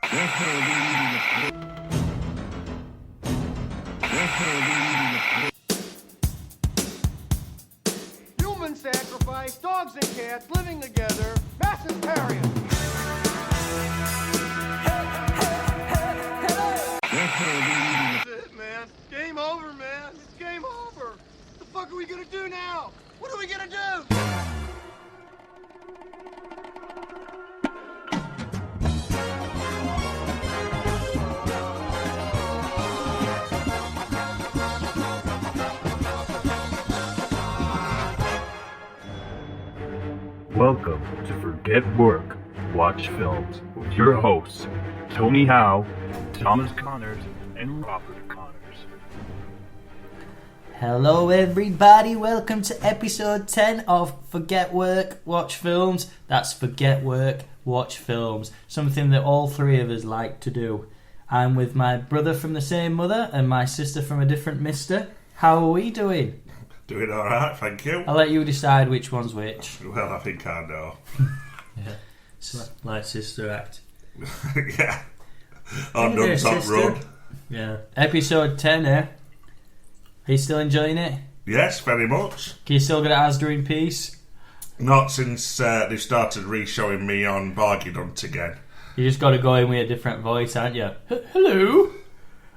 Human sacrifice, dogs and cats living together, mass hysteria. That's it, man. Game over, man. It's game over. What the fuck are we gonna do now? What are we gonna do? Welcome to Forget Work, Watch Films with your hosts, Tony Howe, Thomas Connors, and Robert Connors. Hello everybody, welcome to episode 10 of Forget Work, Watch Films. That's Forget Work, Watch Films, something that all three of us like to do. I'm with my brother from the same mother and my sister from a different mister. How are we doing? Doing alright, thank you. I'll let you decide which one's which. Well, I think I know. Yeah, like Sister Act. Yeah. On the top run. Yeah. Episode 10, eh? Are you still enjoying it? Yes, very much. Can you still get Asda in peace? Not since they started re-showing me on Bargain Hunt again. You just got to go in with a different voice, aren't you? Hello,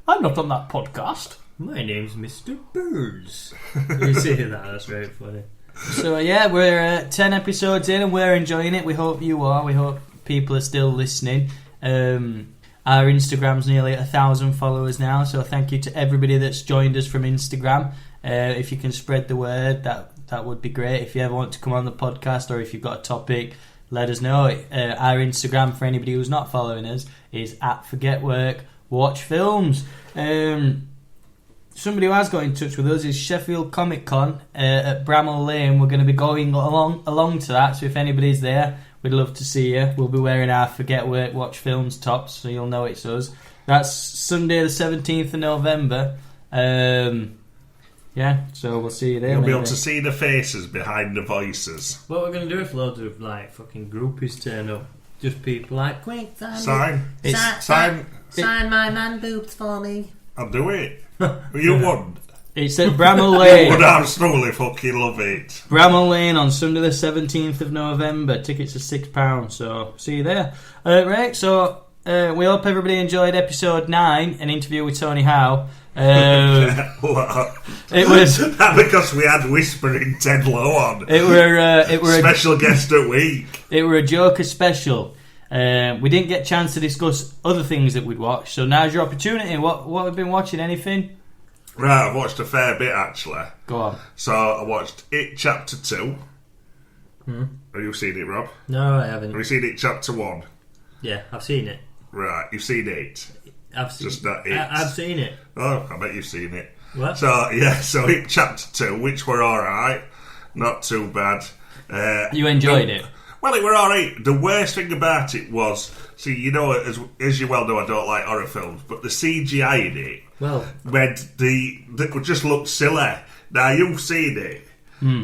I'm not on that podcast. My name's Mr. Burns. You see that? That's very funny. So yeah, we're 10 episodes in and we're enjoying it. We hope you are. We hope people are still listening. Our Instagram's nearly 1,000 followers now, so thank you to everybody that's joined us from Instagram. If you can spread the word, that would be great. If you ever want to come on the podcast or if you've got a topic, let us know. Our Instagram, for anybody who's not following us, is at Forget Work Watch Films. Somebody who has got in touch with us is Sheffield Comic Con at Bramall Lane. We're going to be going along to that, so if anybody's there, we'd love to see you. We'll be wearing our Forget Work Watch Films tops, so you'll know it's us. That's Sunday the 17th of November. Yeah, so we'll see you there. You'll be able to see the faces behind the voices. What we're going to do if loads of like fucking groupies turn up. Just people like, quick, Sign my man boobs for me. I'll do it. You wouldn't. It's at Bramall Lane. You would absolutely fucking love it. Bramall Lane on Sunday the 17th of November. Tickets are £6, so see you there. Right, so we hope everybody enjoyed episode 9, an interview with Tony Howe. It was because we had Whispering Ted Lowe on. It were special guest at week. It were a Joker special. We didn't get a chance to discuss other things that we'd watched, so now's your opportunity. What have you been watching? Anything? Right, I've watched a fair bit actually. Go on. So I watched It Chapter 2. Have you seen it, Rob? No, I haven't. Have you seen It Chapter 1? Yeah, I've seen it. Right, you've seen it? I've seen Just not it. I've seen it. Oh, I bet you've seen it. What? So It Chapter 2, which were alright. Not too bad. You enjoyed it? Well, it were alright. The worst thing about it was, see, you know, as you well know, I don't like horror films, but the CGI in it, that just looked silly. Now, you've seen it.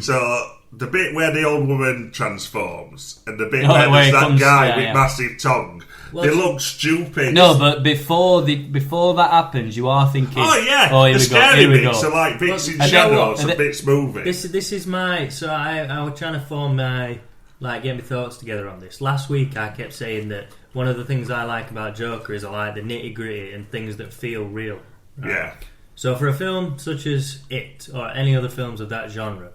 So, the bit where the old woman transforms, and the bit where there's that guy with massive tongue, they look stupid. No, but before that happens, you are thinking, the scary bits are like bits in shadows and bits moving. This is my... So, I was trying to form my... get my thoughts together on this. Last week I kept saying that one of the things I like about Joker is I like the nitty gritty and things that feel real. Right? Yeah. So for a film such as It, or any other films of that genre,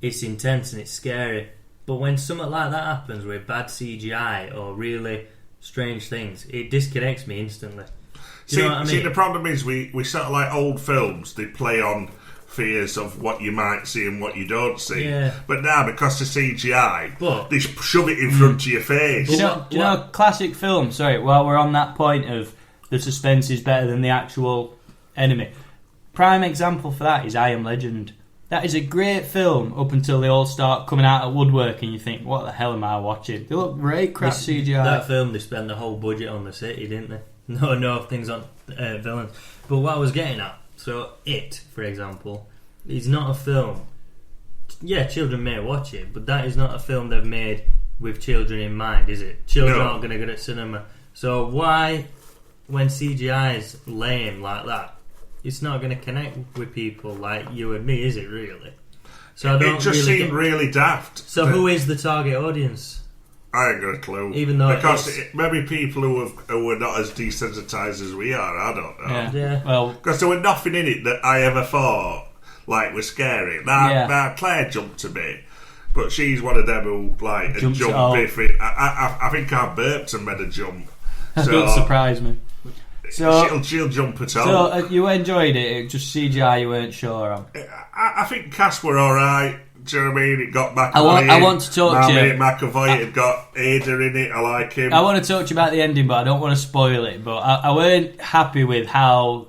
it's intense and it's scary. But when something like that happens with bad CGI or really strange things, it disconnects me instantly. Do you know what I mean? See, the problem is we sort of like old films, they play on fears of what you might see and what you don't see. Yeah. But now, because of CGI, they shove it in front of your face. Do you know, classic film, while we're on that point of the suspense is better than the actual enemy, prime example for that is I Am Legend. That is a great film up until they all start coming out of woodwork and you think, what the hell am I watching? They look great crap CGI. That film, they spent the whole budget on the city, didn't they? No things on villains. But what I was getting at, so It, for example, is not a film. Yeah, children may watch it, but that is not a film they've made with children in mind, is it? Children aren't going to go to cinema So why, when CGI is lame like that, it's not going to connect with people like you and me, is it really? So I don't it just really seemed really daft. So who is the target audience? I ain't got a clue. Even though because maybe people who are not as desensitised as we are. I don't know. Yeah. Well, because there was nothing in it that I ever thought like was scary. Now Claire jumped a bit, but she's one of them who like a jump. If it, I think I burped and made a jump. That don't surprise me. So she'll jump at all. So you enjoyed it? Just CGI you weren't sure on. I think cast were all right. Do you know what I mean? It got McAvoy. I want to talk to you. McAvoy had got Ada in it. I like him. I want to talk to you about the ending, but I don't want to spoil it. But I weren't happy with how.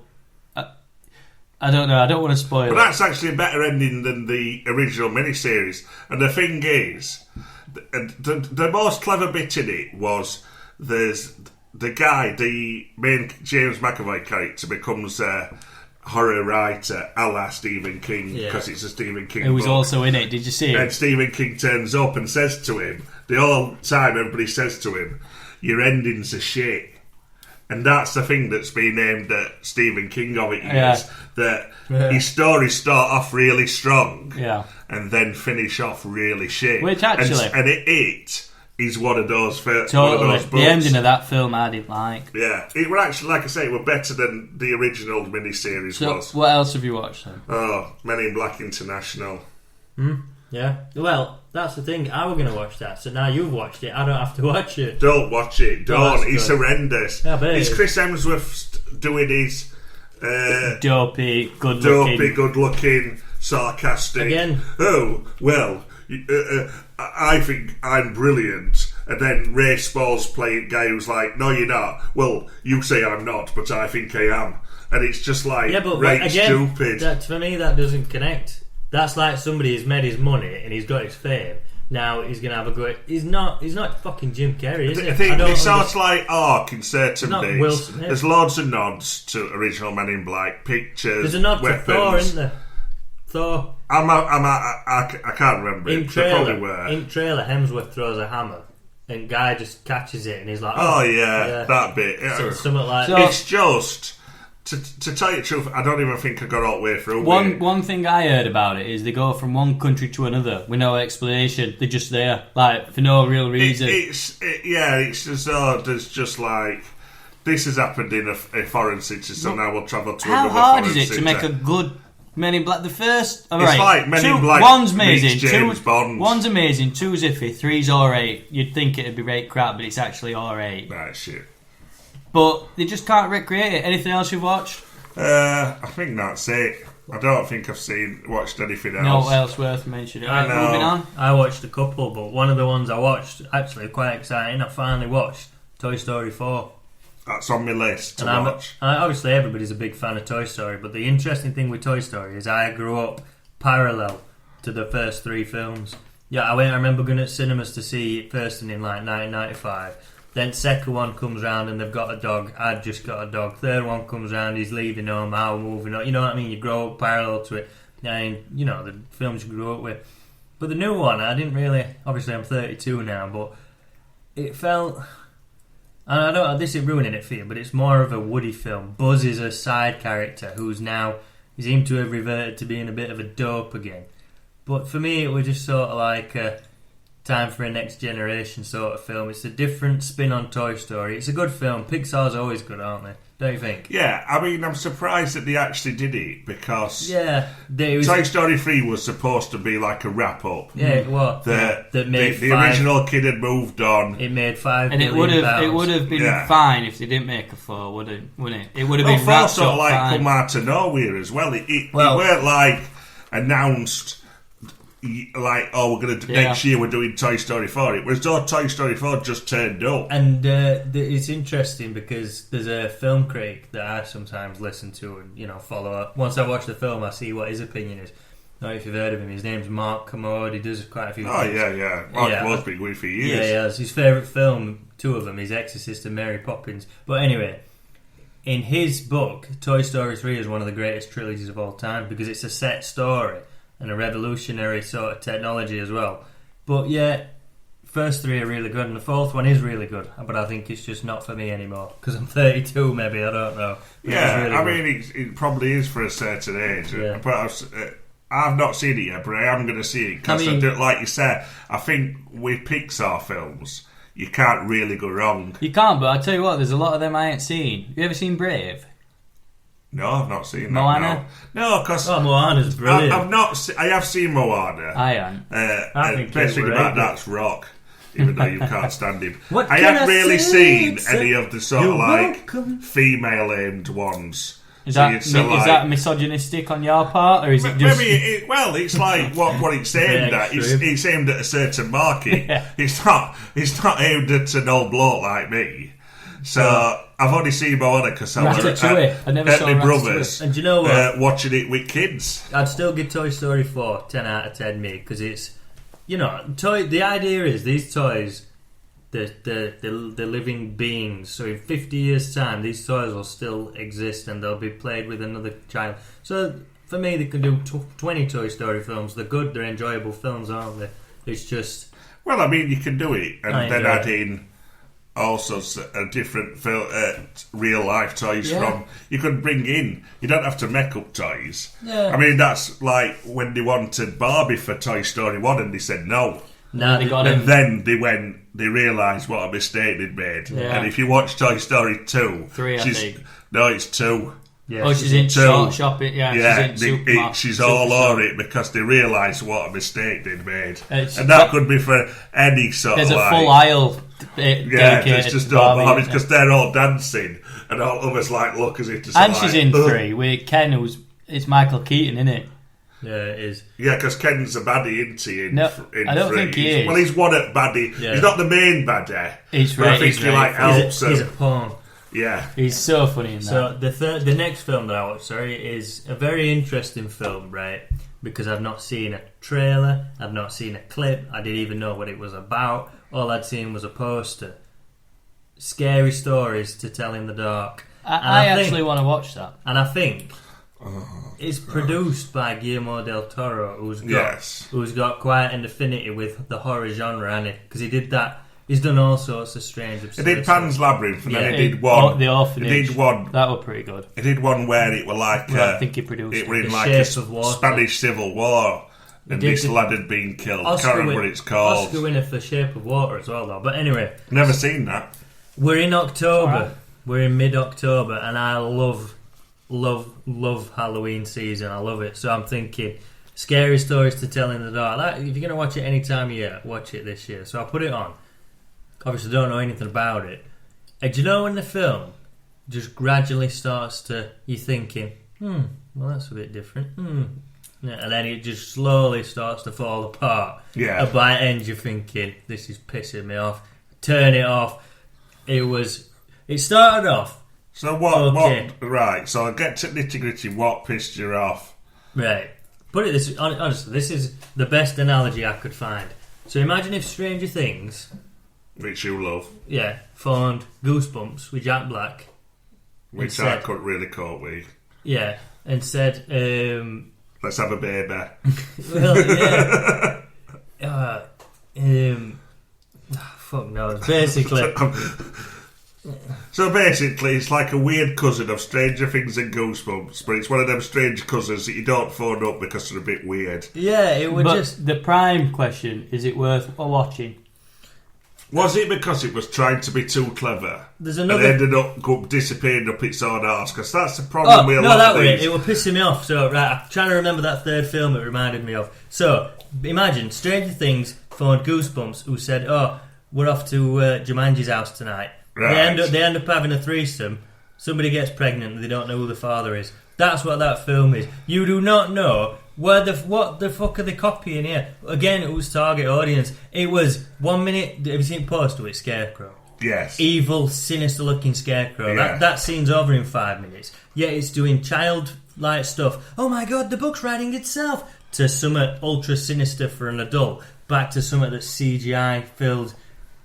I don't know. I don't want to spoil it. But that's actually a better ending than the original miniseries. And the thing is, the most clever bit in it was there's the guy, the main James McAvoy character, becomes a horror writer a la Stephen King, because it's a Stephen King book. was also in it. Did you see it? And Stephen King turns up and says to him, the whole time everybody says to him, your endings are shit. And that's the thing that's been named at Stephen King of it years, that his stories start off really strong and then finish off really shit. Which actually... And it is one of those books. The ending of that film I didn't like. Yeah, it were actually, like I say, it were better than the original miniseries was. What else have you watched then? Oh, Men in Black International. Yeah. Well, that's the thing. I was going to watch that, so now you've watched it. I don't have to watch it. Don't watch it. Don't. It's horrendous. Yeah, it's Chris Hemsworth doing his dopey, good-looking, sarcastic. Again. Oh well. I think I'm brilliant, and then Ray Spall's playing guy who's like, no, you're not. Well, you say I'm not, but I think I am, and it's just like, stupid. For me, that doesn't connect. That's like somebody who's made his money and he's got his fame. Now he's going to have a go. He's not fucking Jim Carrey, is he? I think it's sort of like arc in certain bits. There's loads of nods to original Men in Black pictures. There's a nod to Thor, isn't there? Thor. I can't remember. In trailer, Hemsworth throws a hammer, and Guy just catches it, and he's like, "Oh yeah, that bit." So, something like it's just to tell you the truth. I don't even think I got all the way through. One thing I heard about it is they go from one country to another with no explanation. They're just there, like for no real reason. It's as though there's just like, this has happened in a foreign city, so now we'll travel to another foreign city. How hard is it to make a good Men in Black? The first, it's like Men in Black. One's amazing, James Bond. One's amazing, two's iffy, three's alright. You'd think it'd be great crap, but it's actually alright. Right, shit. But they just can't recreate it. Anything else you've watched? I think that's it. I don't think I've watched anything else. No else worth mentioning. Right, moving on. I watched a couple, but one of the ones I watched, actually quite exciting, I finally watched Toy Story 4. That's on my list to watch. Obviously, everybody's a big fan of Toy Story, but the interesting thing with Toy Story is I grew up parallel to the first three films. Yeah, I remember going to cinemas to see it first in like 1995. Then second one comes round and they've got a dog. I'd just got a dog. Third one comes round, he's leaving home, I'm moving on. You know what I mean? You grow up parallel to it. And, you know, the films you grew up with. But the new one, I didn't really... Obviously, I'm 32 now, but it felt... And I don't... This is ruining it for you, but it's more of a Woody film. Buzz is a side character who's now... He seemed to have reverted to being a bit of a dope again. But for me, it was just sort of like... time for a next generation sort of film. It's a different spin on Toy Story. It's a good film. Pixar's always good, aren't they? Don't you think? Yeah, I mean, I'm surprised that they actually did it, because Toy Story 3 was supposed to be like a wrap-up. Yeah, it was. The original kid had moved on. It made £5 million. And it would have been fine if they didn't make a 4, wouldn't it? It would have been wrapped sort of like fine. Come out of nowhere as well. It weren't like announced... Like, we're going to next year we're doing Toy Story 4. It was all Toy Story 4 just turned up. And it's interesting because there's a film critic that I sometimes listen to and follow up. Once I watch the film, I see what his opinion is. I don't know if you've heard of him. His name's Mark Kermode. He does quite a few things. Yeah. Mark Kermode's been good for years. Yeah, he has. His favourite film, two of them, is Exorcist and Mary Poppins. But anyway, in his book, Toy Story 3 is one of the greatest trilogies of all time because it's a set story and a revolutionary sort of technology as well. But yeah, first three are really good, and the fourth one is really good. But I think it's just not for me anymore because I'm 32, maybe, I don't know. Yeah, really I mean, it probably is for a certain age. Yeah. But I've not seen it yet, but I am going to see it because, like you said, I think with Pixar films, you can't really go wrong. You can't, but I tell you what, there's a lot of them I ain't seen. You ever seen Brave? No, I've not seen Moana? that. No, because Moana's brilliant. I've not. I have seen Moana. I am. The best thing about that's Rock, even though you can't stand him. What I can haven't I really say? seen any of the sort of like female-aimed ones. Is that misogynistic on your part, or is it just... Maybe it's like what it's aimed at. It's aimed at a certain market. Yeah. It's not aimed at an old bloke like me. So I've only seen Moana because I was at my brother's, and do you know what? Watching it with kids. I'd still give Toy Story 4 10 out of 10 me, because it's, the idea is these toys, they're living beings, so in 50 years time these toys will still exist and they'll be played with another child. So for me, they can do 20 Toy Story films. They're good, they're enjoyable films, aren't they? It's just, well, I mean, you can do it and then add in also a different real life toys from. You could bring in. You don't have to make up toys. Yeah. I mean, that's like when they wanted Barbie for Toy Story 1 and they said no. No, they got and then they realised what a mistake they'd made. Yeah. And if you watch Toy Story 2, 3, I think. No, it's 2. Yeah, she's in shopping. Yeah, she's in supermarket. She's all over it because they realised what a mistake they'd made. And that could be for any sort of. There's a full aisle. There's just no Barbies because they're all dancing and all of us look as if to say. And she's in 3 with Ken, it's Michael Keaton, isn't it? Yeah, it is. Yeah, because Ken's a baddie, isn't he? No, I don't think he is. Well, he's one at baddie. Yeah. He's not the main baddie. He's right. I think he helps him. He's a pawn. Yeah, he's so funny in that. So the next film that I watched, is a very interesting film, right? Because I've not seen a trailer, I've not seen a clip, I didn't even know what it was about. All I'd seen was a poster. Scary Stories to Tell in the Dark. I actually want to watch that. And I think it's produced by Guillermo del Toro, who's got quite an affinity with the horror genre, hasn't he? Because he did that. He's done all sorts of strange. He did Pan's Labyrinth, and then he did one. The Orphanage. He did one. That was pretty good. He did one where it was like. I think he produced it. Were in like a Spanish Civil War, and this lad had been killed. I can't remember what it's called. Oscar winner for Shape of Water as well, though. But anyway, never seen that. We're in October. Right. We're in mid-October, and I love Halloween season. I love it. So I'm thinking, Scary Stories to Tell in the Dark. If you're going to watch it any time of year, watch it this year. So I put it on. Obviously don't know anything about it. And do you know when the film just gradually starts to, you're thinking, well, that's a bit different. Yeah, and then it just slowly starts to fall apart. Yeah. And by the end you're thinking, this is pissing me off. Turn it off. It started off. So what right, so I'll get to nitty gritty. What pissed you off? Right. Put it this, honestly, this is the best analogy I could find. So imagine if Stranger Things, which you love, phoned Goosebumps with Jack Black, which I couldn't really cope with. Yeah, and said, let's have a baby. Well, fuck knows. Basically. So basically, it's like a weird cousin of Stranger Things and Goosebumps, but it's one of them strange cousins that you don't phone up because they're a bit weird. Yeah, it was just the prime question: is it worth watching? Was it because it was trying to be too clever? There's another. And ended up disappearing up its own arse, because that's the problem with a lot of these. It was pissing me off. So right, I'm trying to remember that third film it reminded me of. So imagine Stranger Things phoned Goosebumps, who said, "Oh, we're off to Jumanji's house tonight." Right. They end up having a threesome. Somebody gets pregnant and they don't know who the father is. That's what that film is. You do not know what the fuck are they copying here? Again, it was target audience. It was 1 minute. Have you seen poster with Scarecrow? Yes. Evil, sinister looking Scarecrow. Yeah. That scene's over in 5 minutes. Yet it's doing childlike stuff. Oh my god, the book's writing itself. To something ultra sinister for an adult. Back to something that's CGI filled.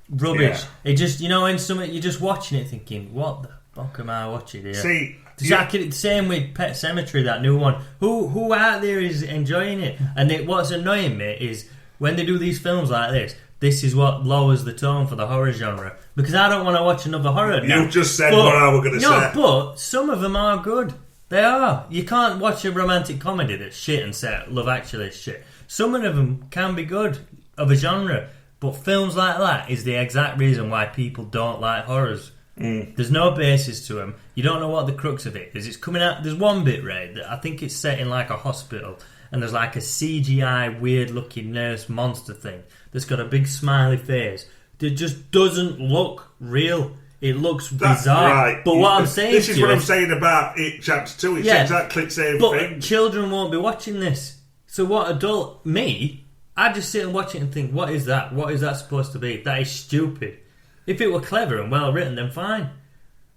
Rubbish. Yeah. It just, when something you're just watching it thinking, what the fuck am I watching here? See, same with Pet Sematary, that new one. Who out there is enjoying it? And what's annoying me is when they do these films like this, this is what lowers the tone for the horror genre. Because I don't want to watch another horror. You just said what I was going to say. No, but some of them are good. They are. You can't watch a romantic comedy that's shit and say Love Actually is shit. Some of them can be good of a genre, but films like that is the exact reason why people don't like horrors. There's no basis to them. You don't know what the crux of it is. It's coming out. There's one bit, right, that I think it's set in like a hospital, and there's like a CGI weird-looking nurse monster thing that's got a big smiley face that just doesn't look real. It looks bizarre. Right. But what I'm saying this is what I'm saying about it, Chapter 2. It's exactly the same thing. But children won't be watching this. So what adult me, I just sit and watch it and think, what is that? What is that supposed to be? That is stupid. If it were clever and well written, then fine.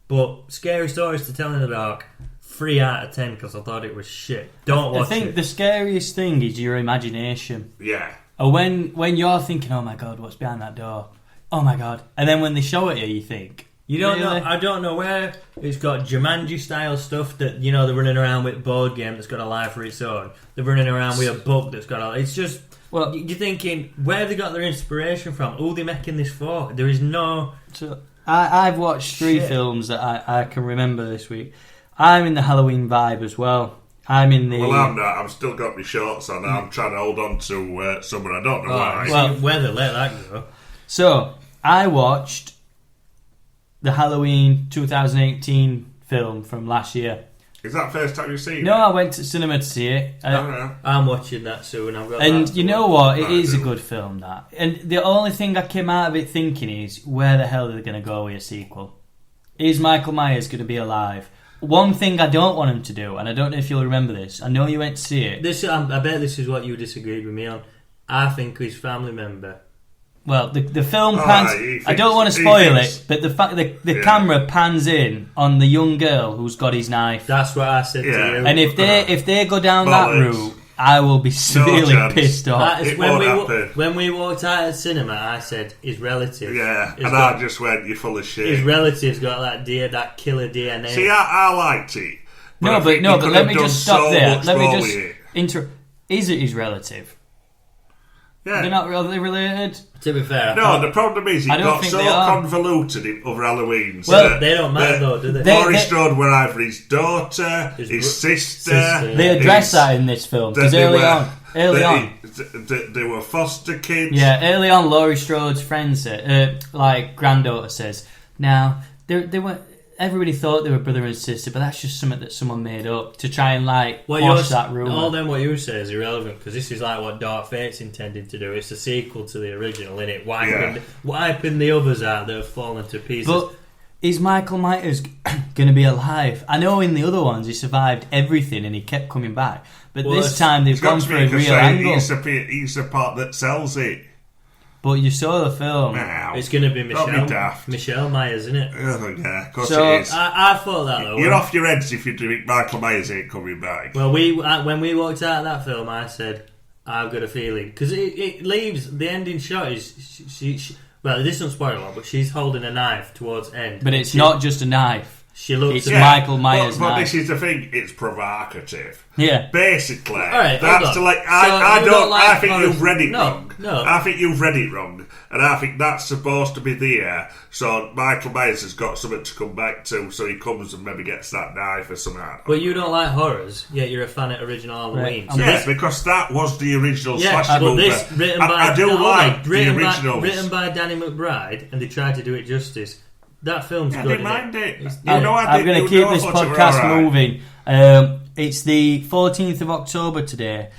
But Scary Stories to Tell in the Dark, 3 out of 10 because I thought it was shit. Don't watch it. I think the scariest thing is your imagination. Yeah. Or when you're thinking, oh my God, what's behind that door? Oh my God. And then when they show it to you, you think... You don't know. I don't know where it's got Jumanji style stuff that they're running around with a board game that's got a life for its own. They're running around with a book that's got a. It's just you're thinking where have they got their inspiration from? Who are they making this for? There is no. So I've watched 3 films that I can remember this week. I'm in the Halloween vibe as well. I'm in the. Well, I'm not. I've still got my shorts on. I'm trying to hold on to somewhere. I don't know why. Well, whether let that go. So I watched the Halloween 2018 film from last year. Is that the first time you've seen it? No, I went to cinema to see it. I'm watching that soon. And you know what? It is a good film, that. And the only thing I came out of it thinking is, where the hell are they going to go with a sequel? Is Michael Myers going to be alive? One thing I don't want him to do, and I don't know if you'll remember this, I know you went to see it. I bet this is what you disagreed with me on. I think his family member. Well, the film pans... I don't want to spoil it, but the fact the camera pans in on the young girl who's got his knife. That's what I said to you. And if they go down that route, I will be severely pissed off. When we walked out of the cinema, I said, his relative. Yeah, and I just went, you're full of shit. His relative's got that killer DNA. See, I liked it. But let me just stop there. Let me just... Is it his relative? Yeah. They're not really related. To be fair, the problem is it got so convoluted in other Halloweens. Well, they don't matter though, do they? Laurie Strode were either his daughter, his sister. They address that in this film because early on, they were foster kids. Yeah, early on, Laurie Strode's friend said, granddaughter says, now they were. Everybody thought they were brother and sister, but that's just something that someone made up to try and quash that rumour. All then what you say is irrelevant because this is like what Dark Fate's intended to do. It's a sequel to the original, isn't it? Wiping the others out that have fallen to pieces. But is Michael Myers going to be alive? I know in the other ones he survived everything and he kept coming back, but this time they've gone for a real angle. He's the part that sells it. But you saw the film. No, it's going to be Michelle Myers, isn't it? Oh, yeah, of course it is. I thought that though. You're off your heads if you do it. Michael Myers ain't coming back. Well, when we walked out of that film, I said, I've got a feeling. Because it leaves, the ending shot is, she well, this doesn't spoil a lot, but she's holding a knife towards end. But it's not just a knife. She looks it's Michael Myers' but knife. This is the thing, it's provocative. Yeah. Basically. Alright, that's I think you've read it wrong. No. I think you've read it wrong. And I think that's supposed to be there. So Michael Myers has got something to come back to, so he comes and maybe gets that knife or something. But you don't like horrors, yet you're a fan of original Halloween. Right. Yes, because that was the original slasher movie. This written by the originals. Written by Danny McBride, and they tried to do it justice. That film's good. I didn't mind it. I'm going to keep this podcast moving. It's the 14th of October today.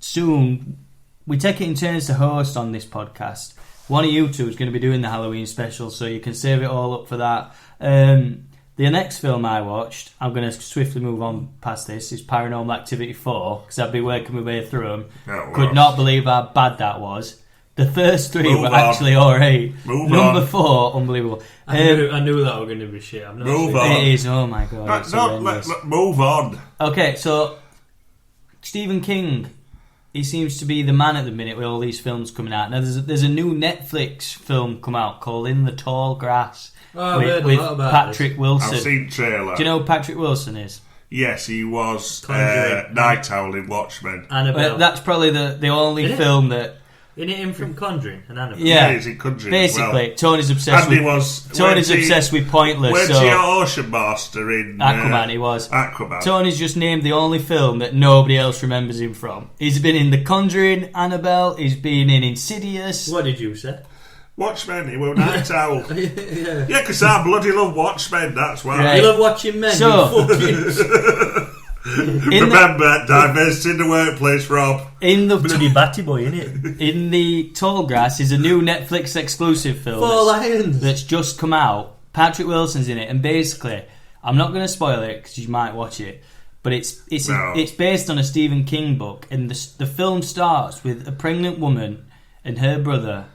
Soon, we take it in turns to host on this podcast. One of you two is going to be doing the Halloween special, so you can save it all up for that. The next film I watched, I'm going to swiftly move on past this, is Paranormal Activity 4, because I've been working my way through them. Could not believe how bad that was. The first 3 were actually alright. Number 4, unbelievable. I knew that were going to be shit. Move on. It is, oh my god. Move on. Okay, so Stephen King, he seems to be the man at the minute with all these films coming out. Now there's a new Netflix film come out called In the Tall Grass with Patrick Wilson. I've seen the trailer. Do you know who Patrick Wilson is? Yes, he was Night Owl in Watchmen. That's probably the only film that Isn't it him from Conjuring and Annabelle? Yeah, he's in Conjuring. basically, Tony's obsessed Andy with. Tony's obsessed with Pointless. Where's So the Ocean Master in Aquaman? He was Aquaman. Tony's just named the only film that nobody else remembers him from. He's been in The Conjuring, Annabelle. He's been in Insidious. What did you say? Watchmen, he will Night Owl. Yeah, because I bloody love Watchmen, that's why. Right. You love watching men, So- you fucking... Remember, diversity in the workplace, Rob. To be Batty Boy, innit? In the Tall Grass is a new Netflix exclusive film Four Lions. that's just come out. Patrick Wilson's in it, and basically, I'm not going to spoil it because you might watch it, but it's based on a Stephen King book, and the film starts with a pregnant woman and her brother,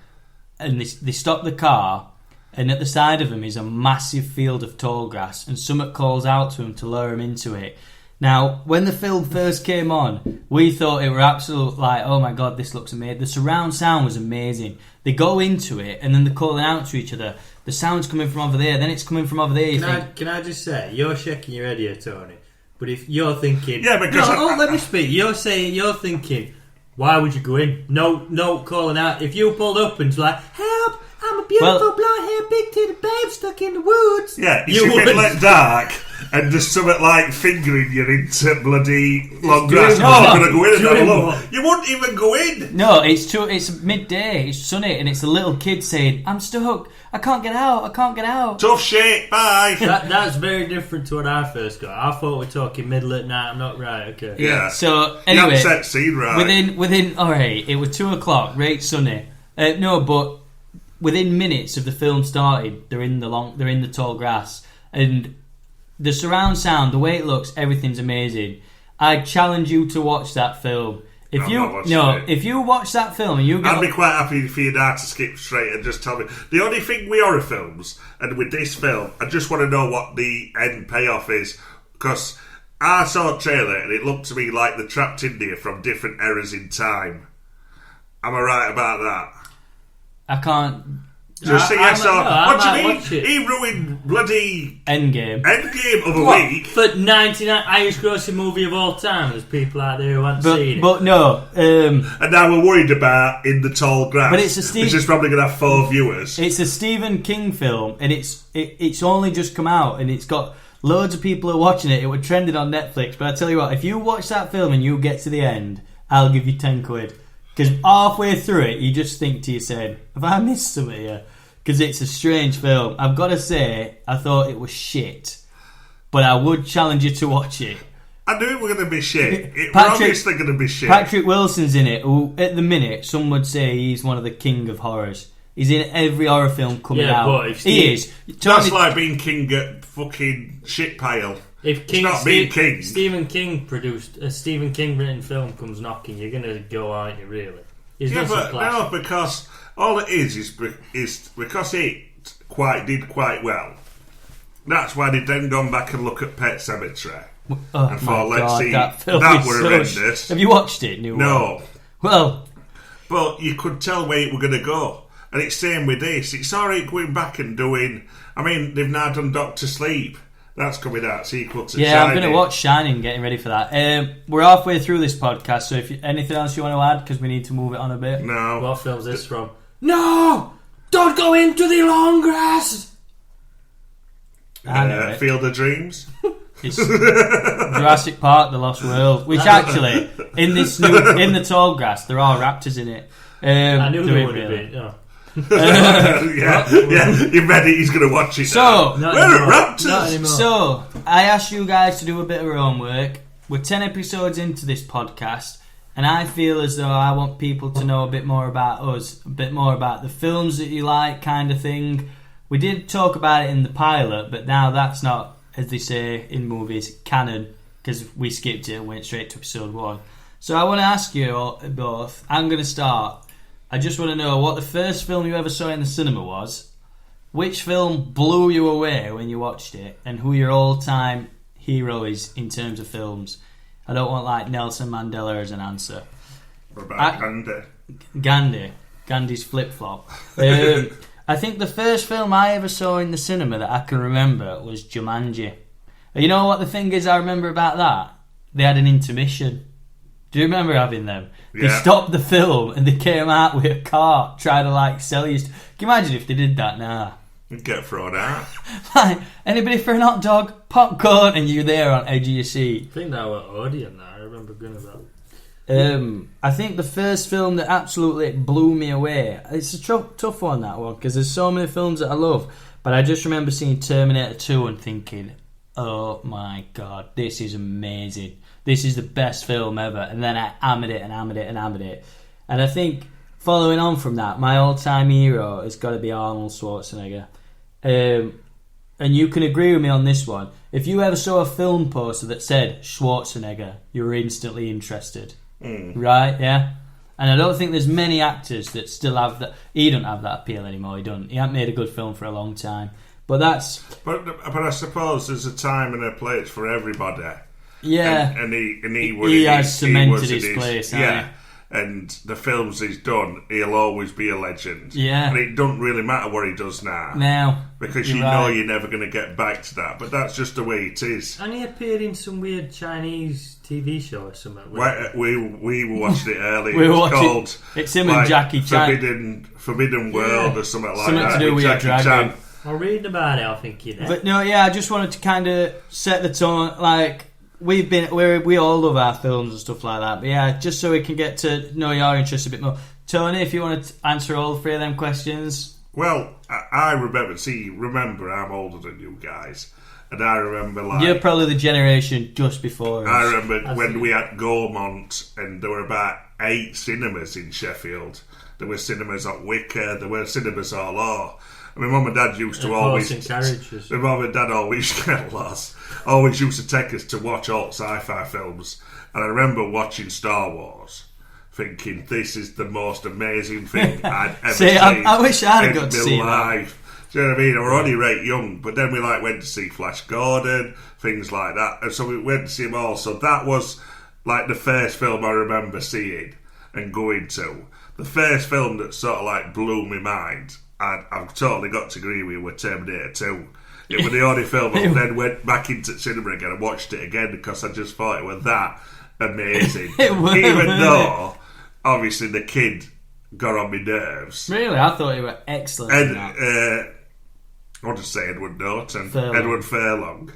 and they stop the car, and at the side of them is a massive field of tall grass, and someone calls out to him to lure him into it. Now, when the film first came on, we thought it were absolute, like, oh my god, this looks amazing. The surround sound was amazing. They go into it, and then they're calling out to each other. The sound's coming from over there, then it's coming from over there. Can I just say, you're shaking your head here, Tony, but if you're thinking... Yeah, because... let me speak. You're thinking, why would you go in? No calling out. If you pulled up and was like, help, I'm a beautiful blonde-haired big-titted babe stuck in the woods. Yeah, it's a bit like dark, and there's something like fingering you into bloody long grass. I'm going to go in and have a look. You wouldn't even go in. No, it's midday, it's sunny, and it's a little kid saying, I'm stuck, I can't get out. Tough shit, bye. That's very different to what I first got. I thought we were talking middle at night. I'm not right, okay. Yeah. So, anyway, set scene right. within alright, it was 2:00, right sunny. But within minutes of the film started, they're in the tall grass, and the surround sound, the way it looks, everything's amazing. I challenge you to watch that film. If you watch that film, I'd be quite happy for you now to skip straight and just tell me. The only thing with horror films, and with this film, I just want to know what the end payoff is, because I saw a trailer and it looked to me like they're trapped in there from different eras in time. Am I right about that? I can't. Just say yes or what do you mean? It. He ruined bloody Endgame of a week. For 99 highest grossing movie of all time. There's people out there who haven't seen it. But no. And now we're worried about In the Tall Grass. But it's which is probably going to have 4 viewers. It's a Stephen King film, and it's only just come out, and it's got loads of people who are watching it. It was trending on Netflix. But I tell you what, if you watch that film and you get to the end, I'll give you 10 quid. Because halfway through it, you just think to yourself, have I missed something here? Because it's a strange film. I've got to say, I thought it was shit. But I would challenge you to watch it. I knew it was going to be shit. We're obviously going to be shit. Patrick Wilson's in it, who, at the minute, some would say he's one of the king of horrors. He's in every horror film coming out. But He is. That's like being king at fucking shit pile. If Stephen King produced a Stephen King written film comes knocking, you're going to go, aren't you, really? No, because all it is because it did quite well. That's why they then gone back and look at Pet Sematary and thought, let's see, that were horrendous. Have you watched it? No. Well, but you could tell where it were going to go, and it's same with this. It's alright going back and doing. I mean, they've now done Doctor Sleep. That's coming out, sequel to Shining. I'm going to watch Shining, getting ready for that. We're halfway through this podcast, so if anything else you want to add, because we need to move it on a bit. No. What film's this from? No! Don't go into the long grass! Field of Dreams? It's Jurassic Park, The Lost World, which actually, in the tall grass, there are raptors in it. I knew there would have been, yeah. You read it, he's going to watch it so, now. Where are raptors? So, I asked you guys to do a bit of your homework. We're 10 episodes into this podcast, and I feel as though I want people to know a bit more about us, a bit more about the films that you like, kind of thing. We did talk about it in the pilot, but now that's not, as they say in movies, canon, because we skipped it and went straight to episode 1. So I want to ask you both, I'm going to start. I just want to know what the first film you ever saw in the cinema was, which film blew you away when you watched it, and who your all-time hero is in terms of films. I don't want like Nelson Mandela as an answer. What about Gandhi? Gandhi's flip-flop. I think the first film I ever saw in the cinema that I can remember was Jumanji. You know what the thing is I remember about that? They had an intermission. Do you remember having them? Yeah. They stopped the film and they came out with a cart trying to like sell you. Can you imagine if they did that now? You'd get thrown out. Like, anybody for an hot dog, popcorn, and you're there on edge of your seat. I think that was Odeon now. I remember going about. I think the first film that absolutely blew me away. It's a tough one, that one, because there's so many films that I love. But I just remember seeing Terminator 2 and thinking, oh my god, this is amazing. This is the best film ever. And then I hammered it. And I think, following on from that, my all-time hero has got to be Arnold Schwarzenegger. And you can agree with me on this one. If you ever saw a film poster that said Schwarzenegger, you were instantly interested. Right, yeah? And I don't think there's many actors that still have that. He don't have that appeal anymore. He hasn't made a good film for a long time. But that's... But I suppose there's a time and a place for everybody. Yeah. And he has cemented his place, yeah. And the films he's done, he'll always be a legend. Yeah. And it doesn't really matter what he does now. Now. Because you know you're never going to get back to that. But that's just the way it is. And he appeared in some weird Chinese TV show or something. We watched it earlier. We It's called... It's him and Jackie Chan. Forbidden World or something like something that. To do with Jackie dragon. Chan. I'll read about it, I think, you know. But no, yeah, I just wanted to kind of set the tone. Like, we all love our films and stuff like that. But yeah, just so we can get to know your interests a bit more. Tony, if you want to answer all three of them questions. Well, I remember I'm older than you guys. And I remember like... You're probably the generation just before us. I remember when we had Gaumont and there were about 8 cinemas in Sheffield. There were cinemas at Wicker, there were cinemas all over. My mum and dad used to always... My mum and dad always used to take us to watch alt sci-fi films. And I remember watching Star Wars, thinking, this is the most amazing thing I'd ever seen. I wish I'd have got to see life. Do you know what I mean? I were only right young, but then we went to see Flash Gordon, things like that. And so we went to see them all. So that was like the first film I remember seeing and going to. The first film that sort of blew my mind, I've totally got to agree with you, with Terminator 2. It was the only film I then went back into cinema again and watched it again because I just thought it was that amazing. Even though, obviously, the kid got on my nerves. Really? I thought he was excellent in that. I'll just say Edward Norton. Edward Furlong.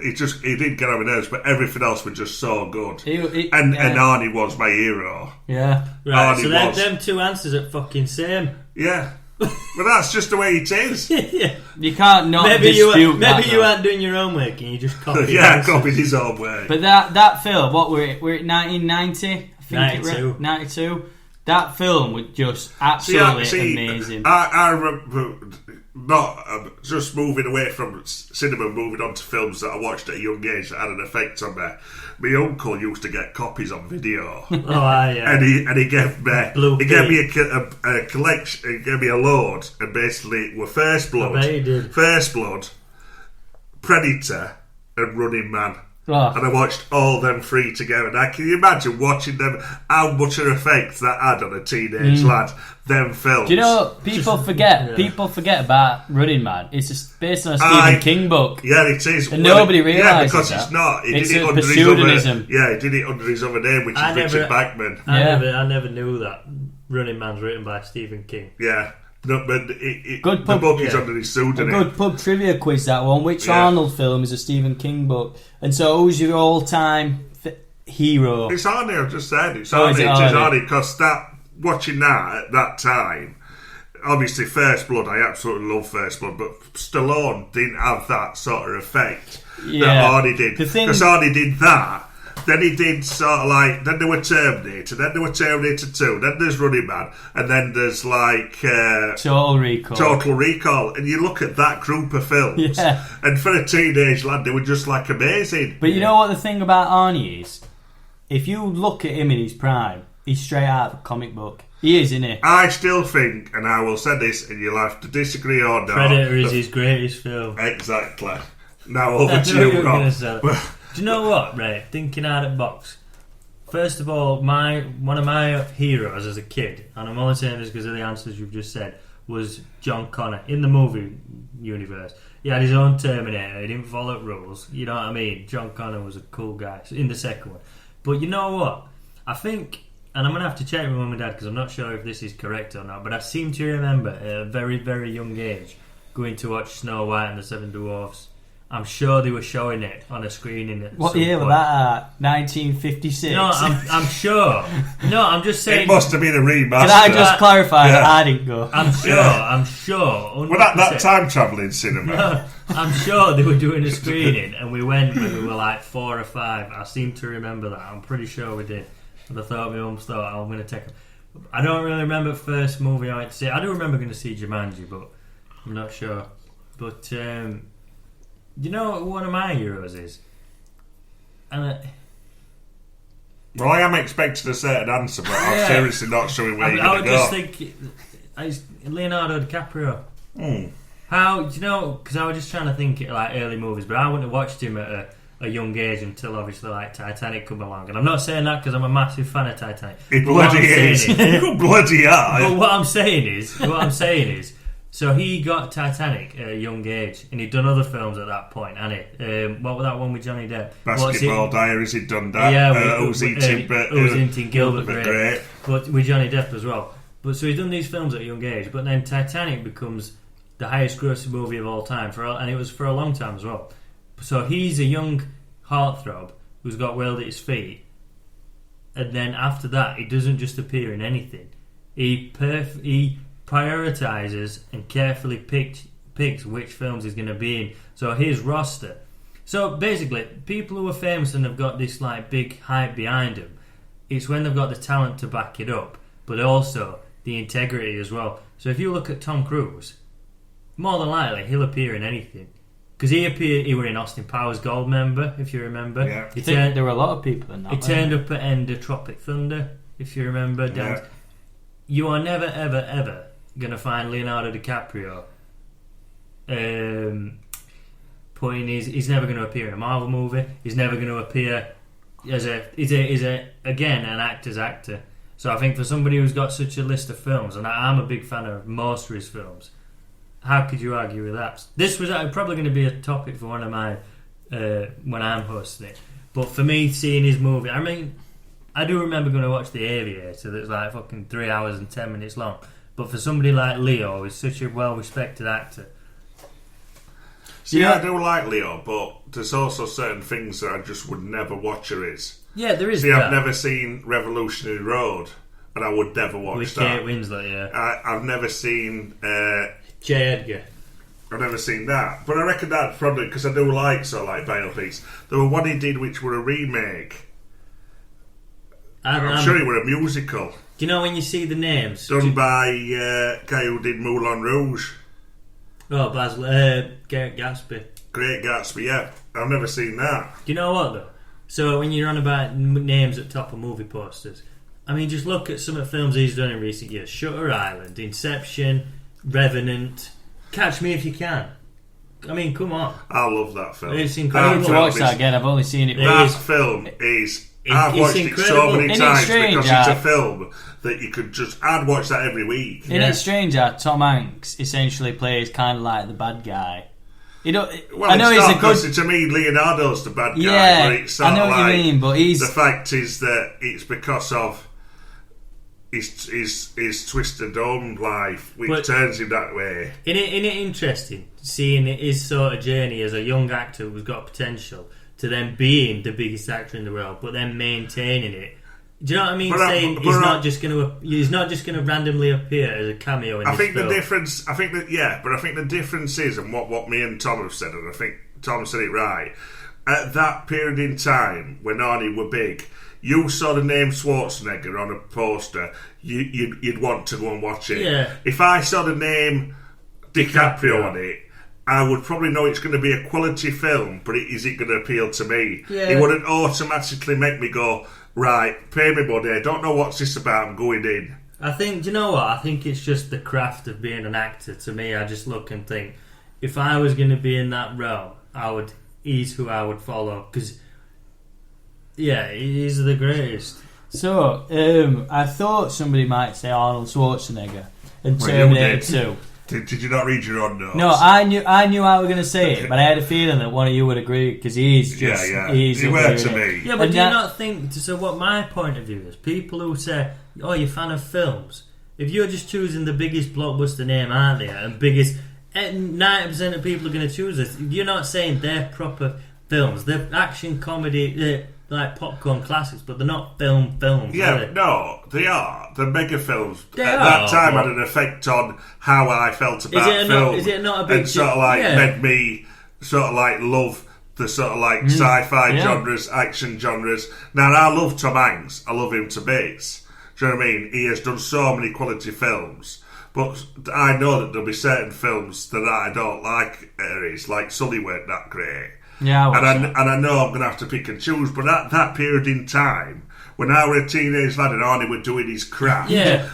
He did get on my nerves, but everything else was just so good. And Arnie was my hero. Yeah. Right, so them two answers are fucking same. Yeah. But that's just the way it is. Yeah. You can't not dispute that. Maybe you aren't doing your own work and you just copied copied his own work. But that film, what we're at 1990? I think 92. 92. That film was just absolutely amazing. I remember not just moving away from cinema, moving on to films that I watched at a young age that had an effect on me. My uncle used to get copies on video. Yeah. And he gave me a collection. He gave me a load, and basically it were First Blood, Predator, and Running Man. Oh. And I watched all them three together. Now, can you imagine watching them? How much an effect that had on a teenage lad? Them films. Do you know people forget? People forget about Running Man. It's just based on a Stephen King book. Yeah, it is. And nobody realises that. Yeah, because that. it's not. He It's did it a under pseudonym. he did it under his other name, which is Richard Bachman. I never knew that Running Man's written by Stephen King. Yeah. No, but the book is under his pseudonym. A good pub trivia quiz, that one. Which Arnold film is a Stephen King book? And so, who's your all-time hero? It's Arnie, I've just said. It's Arnie, because watching that at that time, obviously First Blood, I absolutely love First Blood, but Stallone didn't have that sort of effect that Arnie did. Because Arnie did that. Then he did sort of then there were Terminator, then there were Terminator 2, then there's Running Man, and then there's Total Recall. And you look at that group of films, and for a teenage lad, they were just amazing. But you know what the thing about Arnie is? If you look at him in his prime, he's straight out of a comic book. He is, isn't he? I still think, and I will say this, and you'll have to disagree or not. Predator is his greatest film. Exactly. Now over to you, Rob. Do you know what, Ray? Thinking out of the box. First of all, one of my heroes as a kid, and I'm only saying this because of the answers you've just said, was John Connor in the movie universe. He had his own Terminator. He didn't follow rules. You know what I mean? John Connor was a cool guy in the second one. But you know what? I think, and I'm going to have to check with Mum and Dad because I'm not sure if this is correct or not, but I seem to remember at a very, very young age going to watch Snow White and the Seven Dwarfs. I'm sure they were showing it on a screening. What year was that? 1956? No, I'm sure. No, I'm just saying. It must have been a remaster. Can I just clarify that I didn't go? I'm sure. 100%. Well, that time travelling cinema. No, I'm sure they were doing a screening and we went when we were like 4 or 5. I seem to remember that. I'm pretty sure we did. And I thought my mum thought, I'm going to take it. I don't really remember the first movie I went to see. I do remember going to see Jumanji, but I'm not sure. But, you know what one of my heroes is? And well, I am expecting a certain answer, but I'm seriously not sure where you're going to go. I would just think Leonardo DiCaprio. How, do you know, because I was just trying to think like early movies, but I wouldn't have watched him at a young age until obviously like Titanic come along. And I'm not saying that because I'm a massive fan of Titanic. It bloody is. You bloody are. But what I'm saying is, so he got Titanic at a young age, and he'd done other films at that point, hadn't he? What was that one with Johnny Depp? Basketball Diaries, he'd done that. Yeah, Who's Eating Gilbert Grape. But with Johnny Depp as well. But so he's done these films at a young age, but then Titanic becomes the highest grossing movie of all time, and it was for a long time as well. So he's a young heartthrob who's got world at his feet, and then after that, he doesn't just appear in anything. He prioritises and carefully picks which films he's going to be in. So his roster. So basically, people who are famous and have got this like big hype behind them, it's when they've got the talent to back it up, but also the integrity as well. So if you look at Tom Cruise, more than likely he'll appear in anything. Because he were in Austin Powers Goldmember, if you remember. Yeah. There were a lot of people in that. He turned up at End of Tropic Thunder, if you remember. Yeah. You are never, ever, ever going to find Leonardo DiCaprio he's never going to appear in a Marvel movie. He's never going to appear as again an actor's actor. So I think for somebody who's got such a list of films, and I'm a big fan of most of his films, how could you argue with that? This was probably going to be a topic for one of my when I'm hosting it. But for me, seeing his movie, I mean, I do remember going to watch The Aviator that's like fucking 3 hours and 10 minutes long. But for somebody like Leo, who's such a well-respected actor... See, I do like Leo, but there's also certain things that I just would never watch of his. Yeah, there is. See, I've never seen Revolutionary Road, and I would never watch with that. Kate Winslet, yeah. I've never seen... J. Edgar. I've never seen that. But I reckon that probably, because I do like biopics. There were one he did which were a remake. I'm sure it were a musical. Do you know when you see the names? Done by guy who did Moulin Rouge. Oh, Great Gatsby. Great Gatsby, yeah. I've never seen that. Do you know what, though? So when you're on about names at top of movie posters, I mean, just look at some of the films he's done in recent years. Shutter Island, Inception, Revenant, Catch Me If You Can. I mean, come on. I love that film. It's incredible. I need to watch that again. I've only seen it That once. film is... I've watched it so many times because it's a film that you could just... I'd watch that every week. Isn't it strange that Tom Hanks essentially plays kind of like the bad guy? You know, well, I know it's he's not, a good... To me, Leonardo's the bad guy. Yeah, but it's I know what like, you mean, but he's... The fact is that it's because of his twisted home life, which turns him that way. Isn't it interesting seeing his sort of journey as a young actor who's got potential to then being the biggest actor in the world, but then maintaining it. Do you know what I mean? Saying he's not just going to randomly appear as a cameo in this film. The difference is, and what me and Tom have said, and I think Tom said it right. At that period in time when Arnie were big, you saw the name Schwarzenegger on a poster, you'd want to go and watch it. Yeah. If I saw the name DiCaprio on it, I would probably know it's going to be a quality film, but is it going to appeal to me? Yeah. It wouldn't automatically make me go, right, pay me money, I don't know what's this about, I'm going in. I think, do you know what? I think it's just the craft of being an actor. To me, I just look and think, if I was going to be in that realm, he's who I would follow, because, yeah, he's the greatest. So, I thought somebody might say Arnold Schwarzenegger and Terminator 2. Did you not read your own notes? No, I knew I was going to say it, but I had a feeling that one of you would agree because he's just he's he were to me. Yeah, but do you not think? So, what my point of view is, people who say, "Oh, you're a fan of films," if you're just choosing the biggest blockbuster name out there and biggest, 90% of people are going to choose this. You're not saying they're proper films. They're action comedy. They're like popcorn classics, but they're not films. Yeah, no, they are. They're mega films. They At are, that time, had an effect on how I felt about film. Is it not a big and sort of like made me sort of like love the sort of like sci-fi genres, action genres. Now, I love Tom Hanks. I love him to bits. Do you know what I mean? He has done so many quality films. But I know that there'll be certain films that I don't like. Like Sully weren't that great. Yeah, and I know I'm going to have to pick and choose, but at that period in time, when I were a teenage lad and Arnie were doing his crap,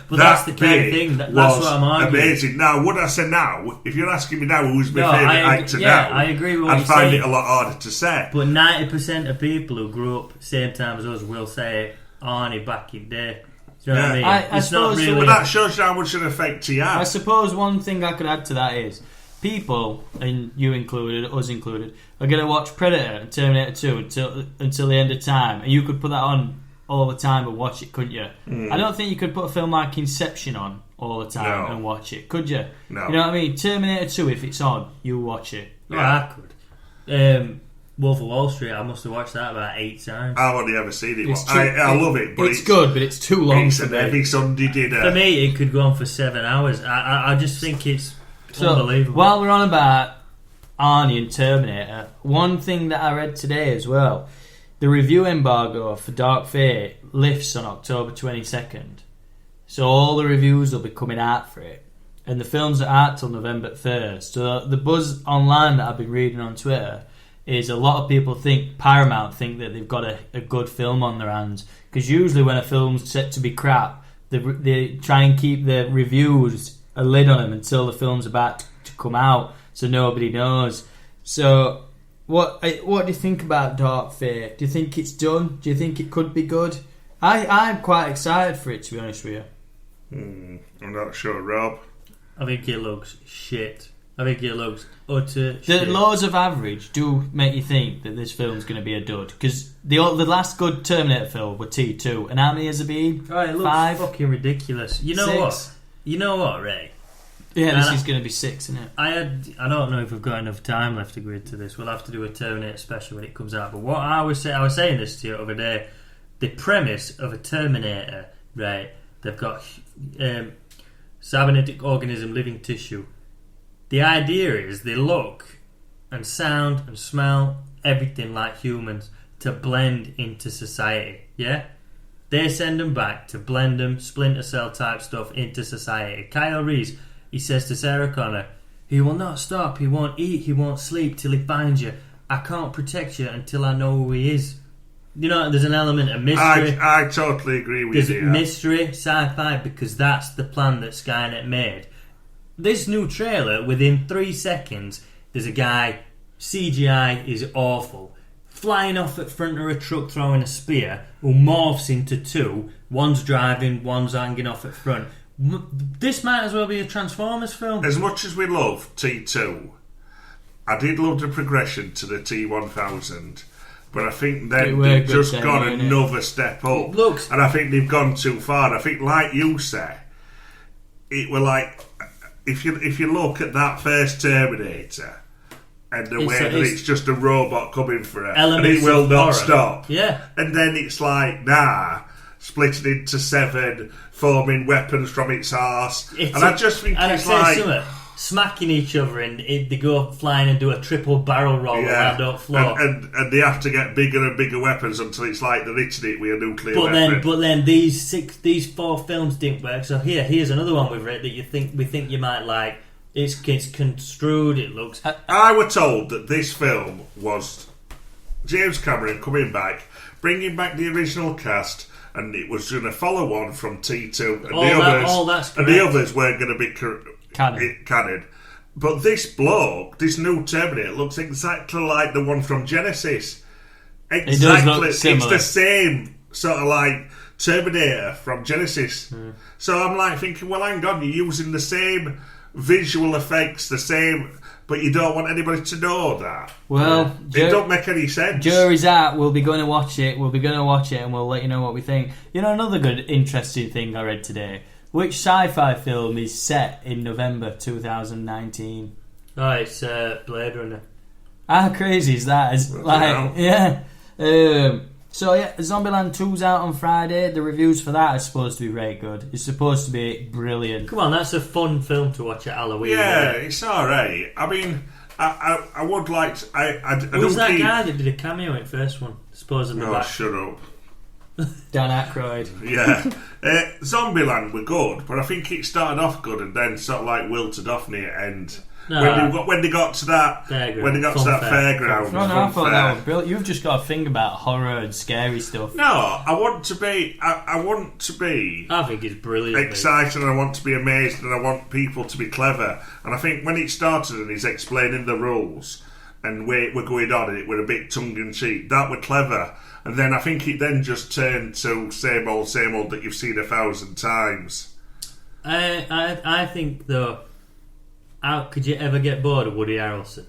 but that's the kind of thing. That's what I'm arguing. Amazing. Now, would I say now? If you're asking me now, who's my favourite actor now? I agree with what I'd find it a lot harder to say. But 90% of people who grew up same time as us will say Arnie back in the day. Do you know what I mean? I suppose, not really. But that shows you how much an effect he had. I suppose one thing I could add to that is people, and you included, us included, are going to watch Predator and Terminator 2 until the end of time, and you could put that on all the time and watch it, couldn't you? I don't think you could put a film like Inception on all the time and watch it, could you? No. You know what I mean? Terminator 2, if it's on, you watch it. I could. Wolf of Wall Street, I must have watched that about 8 times. I've only ever seen it. I love it, but it's good, but it's too long. It's an heavy Sunday dinner. For me, it could go on for 7 hours. I just think it's unbelievable. While we're on about Arnie and Terminator, one thing that I read today as well, the review embargo for Dark Fate lifts on October 22nd. So all the reviews will be coming out for it. And the films are out till November 1st. So the buzz online that I've been reading on Twitter is a lot of people think Paramount think that they've got a good film on their hands, because usually when a film's set to be crap, they try and keep the reviews a lid on them until the film's about to come out, so nobody knows. So what do you think about Dark Fate? Do you think it's done? Do you think it could be good? I'm quite excited for it, to be honest with you. I'm not sure, Rob. I think it looks shit. I think it looks utter shit. The laws of average do make you think that this film's going to be a dud, because the last good Terminator film was T2, and how many has it been? Oh, it looks 5? fucking ridiculous. You know 6? what? You know what, Ray? Yeah, this is going to be 6, isn't it? I don't know if we've got enough time left to go into this. We'll have to do a Terminator special when it comes out. But what I was saying this to you the other day. The premise of a Terminator, right? They've got cybernetic organism, living tissue. The idea is they look and sound and smell everything like humans to blend into society. Yeah. They send them back to blend them, splinter cell type stuff into society. Kyle Reese, he says to Sarah Connor, he will not stop, he won't eat, he won't sleep till he finds you. I can't protect you until I know who he is. You know, there's an element of mystery. I totally agree with you. There's mystery, sci-fi, because that's the plan that Skynet made. This new trailer, within 3 seconds, there's a guy, CGI is awful, flying off at front of a truck throwing a spear, who morphs into 2. One's driving, one's hanging off at front. This might as well be a Transformers film. As much as we love T2, I did love the progression to the T1000, but I think then they've just gone another step up. And I think they've gone too far. I think, like you say, it were like, if you look at that first Terminator and the way that it's just a robot coming for it, and it will not stop. Yeah. And then it's like, splitting into 7, forming weapons from its arse. I just think it's like... smacking each other and they go flying and do a triple barrel roll around up floor. And they have to get bigger and bigger weapons until it's like they're hitting it with a nuclear weapon. But then these 4 films didn't work. So here's another one we've read that we think you might like. It's construed. It looks. I were told that this film was James Cameron coming back, bringing back the original cast, and it was going to follow on from T2, and the others weren't going to be canon. But this bloke, this new Terminator, looks exactly like the one from Genesis. Exactly, it does look similar. It's the same sort of like Terminator from Genesis. So I'm like thinking, well, hang on, you're using the same visual effects the same, but you don't want anybody to know that. Well, it don't make any sense. Jury's out. We'll be going to watch it. And we'll let you know what we think. You know, another good, interesting thing I read today. Which sci-fi film is set in November 2019? Oh, it's Blade Runner. How crazy is that? It's like, yeah. So yeah, Zombieland 2's out on Friday. The reviews for that are supposed to be very good. It's supposed to be brilliant. Come on, that's a fun film to watch at Halloween. Yeah, it's alright. I mean, I would like to, Who's that guy that did a cameo in the first one? Supposedly. No, shut up. Dan Aykroyd. Yeah. Zombieland were good, but I think it started off good and then sort of like wilted off near the end. No, when they got to that fairground. No, I thought that was brilliant. You've just got to think about horror and scary stuff. No, I want to be. I think it's brilliant. Excited, and I want to be amazed, and I want people to be clever. And I think when it started and he's explaining the rules and we're going on, and it were a bit tongue in cheek. That were clever. And then I think it then just turned to same old that you've seen 1,000 times. I think though. How could you ever get bored of Woody Harrelson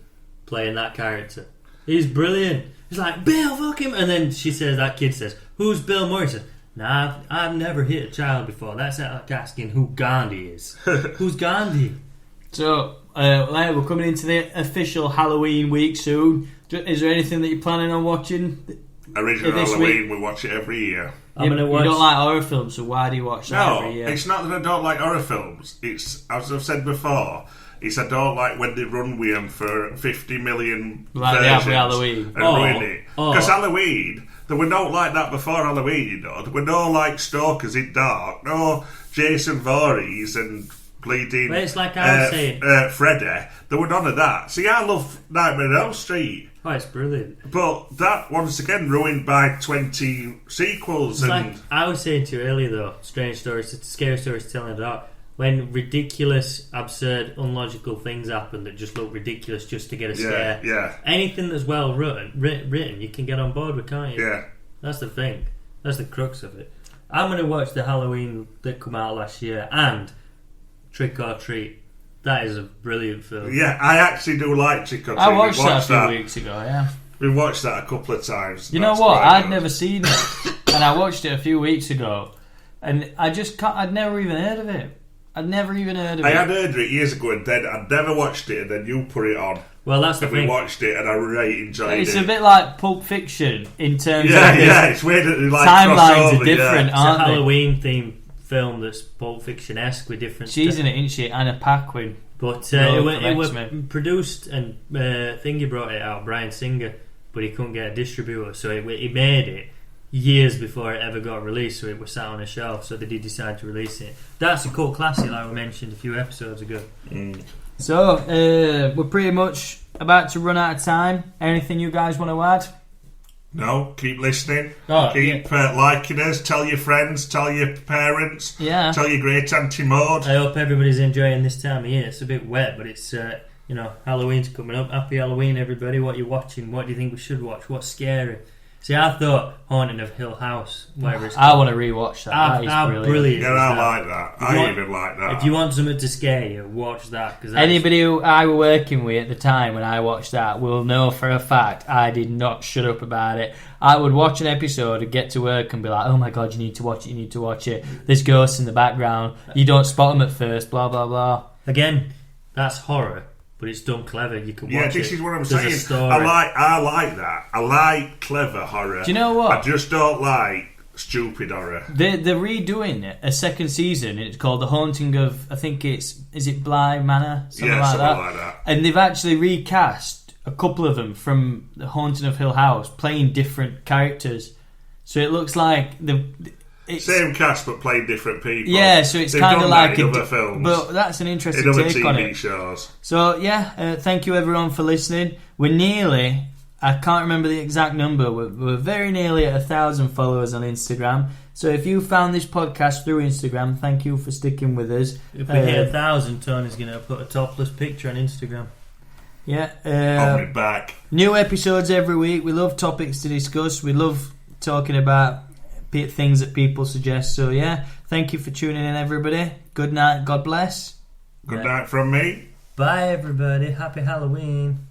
playing that character? He's brilliant. He's like, Bill, fuck him. And then that kid says, who's Bill Murray? He says, nah, I've never hit a child before. That's like asking who Gandhi is. Who's Gandhi? So, we're coming into the official Halloween week soon. Is there anything that you're planning on watching? Original Halloween, we watch it every year. You don't like horror films, so why do you watch that every year? No, it's not that I don't like horror films. It's, as I've said before, I don't like when they run with them for 50 million like versions Halloween. And ruin it. Because Halloween, there were no like that before Halloween, you know. There were no like Stalkers in Dark, no Jason Voorhees and bleeding but it's like I was saying. Freddy. There were none of that. See, I love Nightmare on Elm Street. Oh, it's brilliant. But that, once again, ruined by 20 sequels. It's like I was saying to you earlier, though, scary stories telling the dark. When ridiculous, absurd, unlogical things happen that just look ridiculous just to get a scare. Yeah. Anything that's well written, you can get on board with, can't you? Yeah. That's the thing. That's the crux of it. I'm going to watch the Halloween that came out last year and Trick or Treat. That is a brilliant film. Yeah, I actually do like Trick or Treat. I watched that a few weeks ago, yeah. We watched that a couple of times. You know what? I'd never seen it. And I watched it a few weeks ago. And I'd never even heard of it. I had heard of it years ago and then I'd never watched it and then you put it on. Well, that's the thing. We watched it and I really enjoyed it. It's a bit like Pulp Fiction in terms of it's weird that like timelines are different, aren't it's a they? Halloween themed film that's Pulp Fiction-esque with different She's in it, isn't she? Anna Paquin. But it was produced and Thingy brought it out, Bryan Singer, but he couldn't get a distributor, so he made it years before it ever got released, so it was sat on a shelf, so they did decide to release it. That's a cult classic like we mentioned a few episodes ago. So we're pretty much about to run out of time. Anything you guys want to add? No, keep listening, keep liking us, tell your friends, tell your parents, tell your great auntie Maud. I hope everybody's enjoying this time of year. It's a bit wet, but it's Halloween's coming up. Happy Halloween, everybody. What are you watching? What do you think we should watch? What's scary? See, I thought Haunting of Hill House, whatever it's called. I want to rewatch that. That is brilliant. Yeah, I like that. I even like that. If you want something to scare you, watch that. Cause anybody who I were working with at the time when I watched that will know for a fact I did not shut up about it. I would watch an episode and get to work and be like, oh my god, you need to watch it. There's ghosts in the background. You don't spot them at first, blah, blah, blah. Again, that's horror. But it's done clever. You can watch it. Yeah, this is what I'm saying. I like that. I like clever horror. Do you know what? I just don't like stupid horror. They're redoing a second season. It's called The Haunting of, I think is it Bly Manor? Something like that. And they've actually recast a couple of them from The Haunting of Hill House, playing different characters. So it looks like same cast but playing different people. Yeah, so it's kind of like other films, but that's an interesting in other take TV on it. Shows. So thank you everyone for listening. We're nearly, I can't remember the exact number. We're very nearly at 1,000 followers on Instagram. So if you found this podcast through Instagram, thank you for sticking with us. If we hit 1,000, Tony's going to put a topless picture on Instagram. Yeah, I'll be back. New episodes every week. We love topics to discuss. We love talking about things that people suggest. So thank you for tuning in, everybody. Good night, God bless. Good night from me. Bye, everybody. Happy Halloween.